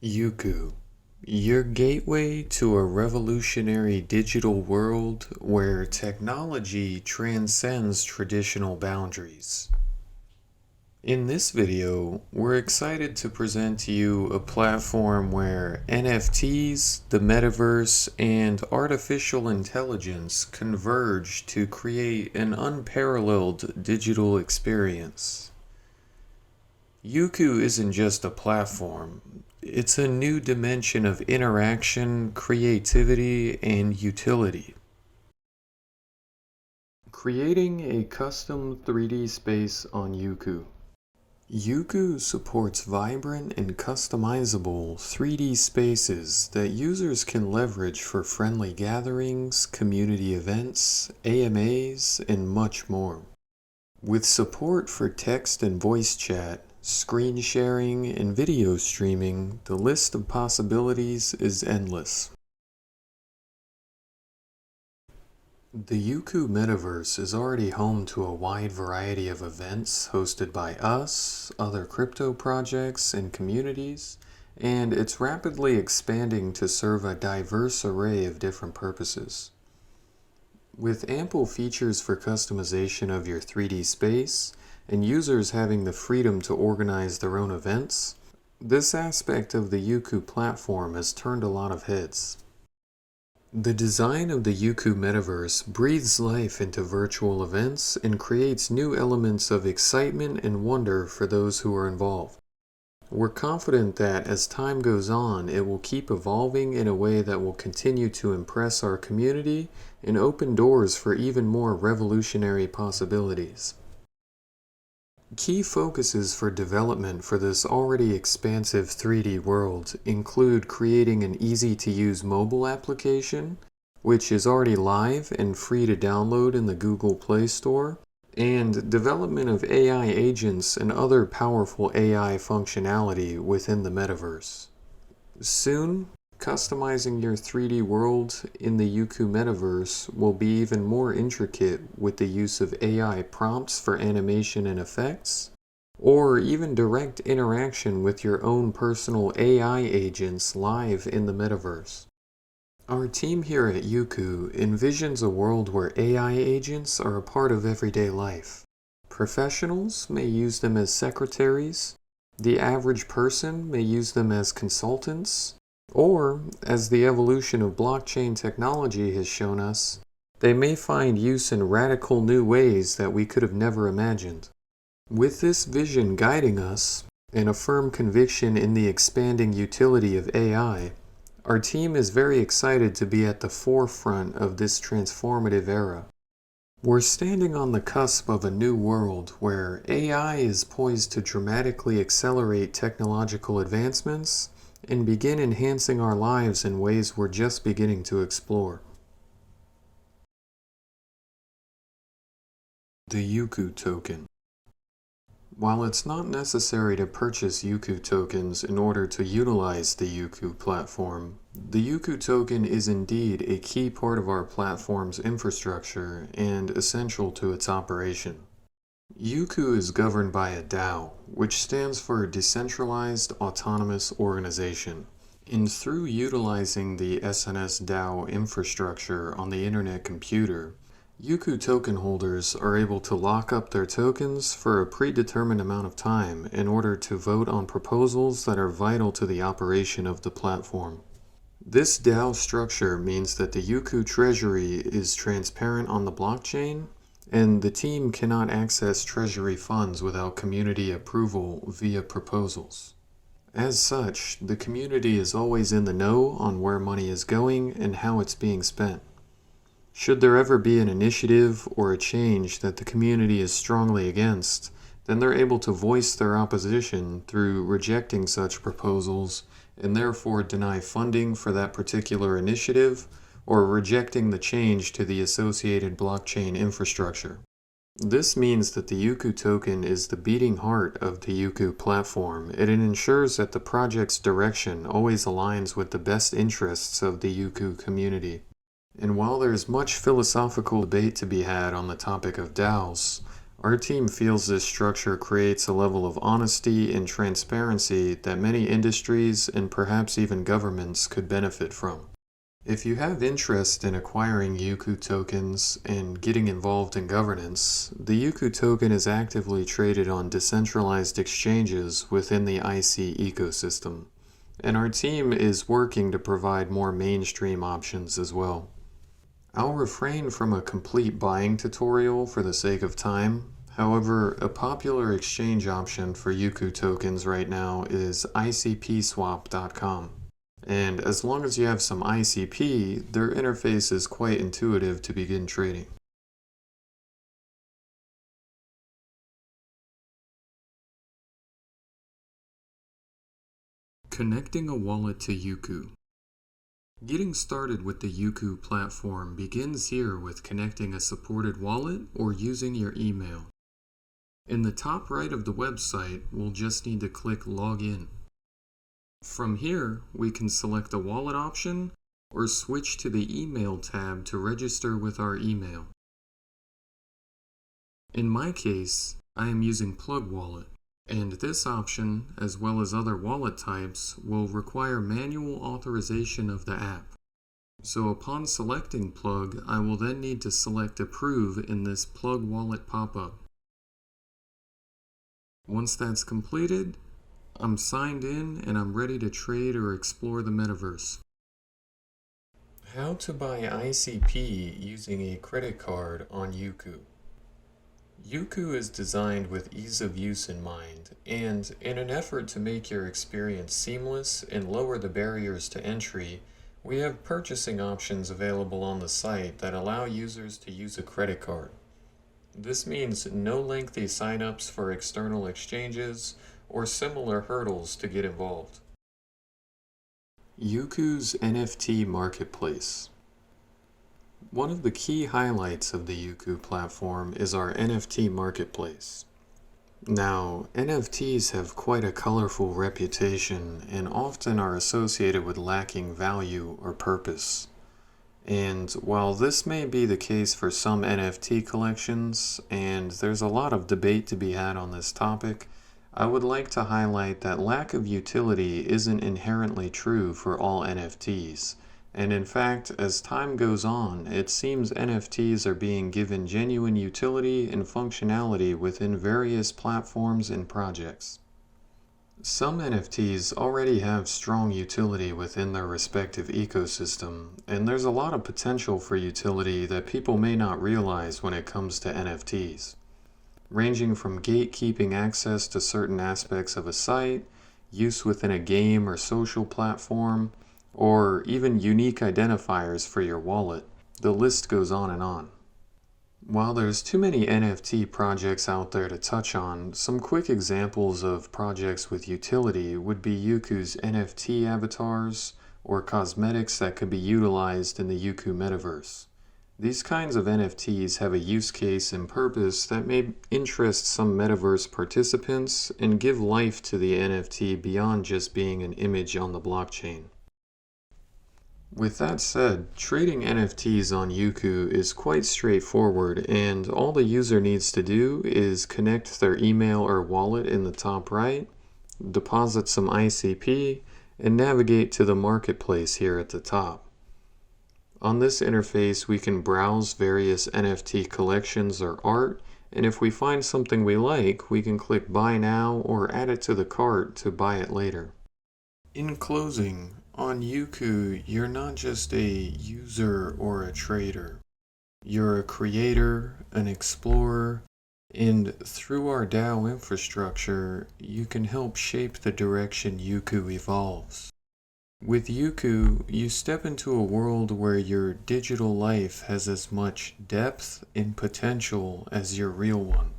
Yuku, your gateway to a revolutionary digital world where technology transcends traditional boundaries. In this video, we're excited to present to you a platform where NFTs, the Metaverse, and artificial intelligence converge to create an unparalleled digital experience. Yuku isn't just a platform, it's a new dimension of interaction, creativity, and utility. Creating a custom 3D space on Yuku. Yuku supports vibrant and customizable 3D spaces that users can leverage for friendly gatherings, community events, AMAs, and much more. With support for text and voice chat, screen sharing, and video streaming, the list of possibilities is endless. The Yuku Metaverse is already home to a wide variety of events hosted by us, other crypto projects, and communities, and it's rapidly expanding to serve a diverse array of different purposes. With ample features for customization of your 3D space, and users having the freedom to organize their own events, this aspect of the Yuku platform has turned a lot of heads. The design of the Yuku Metaverse breathes life into virtual events and creates new elements of excitement and wonder for those who are involved. We're confident that as time goes on, it will keep evolving in a way that will continue to impress our community and open doors for even more revolutionary possibilities. Key focuses for development for this already expansive 3D world include creating an easy-to-use mobile application, which is already live and free to download in the Google Play Store, and development of AI agents and other powerful AI functionality within the metaverse. Soon, customizing your 3D world in the Yuku Metaverse will be even more intricate with the use of AI prompts for animation and effects, or even direct interaction with your own personal AI agents live in the metaverse. Our team here at Yuku envisions a world where AI agents are a part of everyday life. Professionals may use them as secretaries, the average person may use them as consultants, or, as the evolution of blockchain technology has shown us, they may find use in radical new ways that we could have never imagined. With this vision guiding us, and a firm conviction in the expanding utility of AI, our team is very excited to be at the forefront of this transformative era. We're standing on the cusp of a new world where AI is poised to dramatically accelerate technological advancements and begin enhancing our lives in ways we're just beginning to explore. The Yuku Token. While it's not necessary to purchase Yuku tokens in order to utilize the Yuku platform, the Yuku token is indeed a key part of our platform's infrastructure and essential to its operation. Yuku is governed by a DAO, which stands for Decentralized Autonomous Organization, and through utilizing the SNS DAO infrastructure on the Internet computer, Yuku token holders are able to lock up their tokens for a predetermined amount of time in order to vote on proposals that are vital to the operation of the platform. This DAO structure means that the Yuku treasury is transparent on the blockchain, and the team cannot access treasury funds without community approval via proposals. As such, the community is always in the know on where money is going and how it's being spent. Should there ever be an initiative or a change that the community is strongly against, then they're able to voice their opposition through rejecting such proposals and therefore deny funding for that particular initiative or rejecting the change to the associated blockchain infrastructure. This means that the Yuku token is the beating heart of the Yuku platform, and it ensures that the project's direction always aligns with the best interests of the Yuku community. And while there's much philosophical debate to be had on the topic of DAOs, Our team feels this structure creates a level of honesty and transparency that many industries and perhaps even governments could benefit from. If you have interest in acquiring Yuku tokens and getting involved in governance, the Yuku token is actively traded on decentralized exchanges within the IC ecosystem, and our team is working to provide more mainstream options as well. I'll refrain from a complete buying tutorial for the sake of time. However, a popular exchange option for Yuku tokens right now is icpswap.com. And as long as you have some ICP, their interface is quite intuitive to begin trading. Connecting a wallet to Yuku. Getting started with the Yuku platform begins here with connecting a supported wallet or using your email. In the top right of the website, we'll just need to click Login. From here, we can select the wallet option or switch to the email tab to register with our email. In my case, I am using Plug Wallet, and this option, as well as other wallet types, will require manual authorization of the app. So upon selecting Plug, I will then need to select Approve in this Plug Wallet pop-up. Once that's completed, I'm signed in and I'm ready to trade or explore the metaverse. How to buy ICP using a credit card on Yuku. Yuku is designed with ease of use in mind, and in an effort to make your experience seamless and lower the barriers to entry, we have purchasing options available on the site that allow users to use a credit card. This means no lengthy signups for external exchanges or similar hurdles to get involved. Yuku's NFT marketplace. One of the key highlights of the Yuku platform is our NFT marketplace. Now, NFTs have quite a colorful reputation and often are associated with lacking value or purpose. And while this may be the case for some NFT collections, and there's a lot of debate to be had on this topic, I would like to highlight that lack of utility isn't inherently true for all NFTs. And in fact, as time goes on, it seems NFTs are being given genuine utility and functionality within various platforms and projects. Some NFTs already have strong utility within their respective ecosystem, and there's a lot of potential for utility that people may not realize when it comes to NFTs, ranging from gatekeeping access to certain aspects of a site, use within a game or social platform, or even unique identifiers for your wallet. The list goes on and on. While there's too many NFT projects out there to touch on, some quick examples of projects with utility would be Yuku's NFT avatars or cosmetics that could be utilized in the Yuku Metaverse. These kinds of NFTs have a use case and purpose that may interest some Metaverse participants and give life to the NFT beyond just being an image on the blockchain. With that said, trading NFTs on Yuku is quite straightforward, and all the user needs to do is connect their email or wallet in the top right, deposit some ICP, and navigate to the marketplace here at the top. On this interface, we can browse various NFT collections or art, and if we find something we like, we can click Buy Now or add it to the cart to buy it later. In closing, on Yuku, you're not just a user or a trader. You're a creator, an explorer, and through our DAO infrastructure, you can help shape the direction Yuku evolves. With Yuku, you step into a world where your digital life has as much depth and potential as your real one.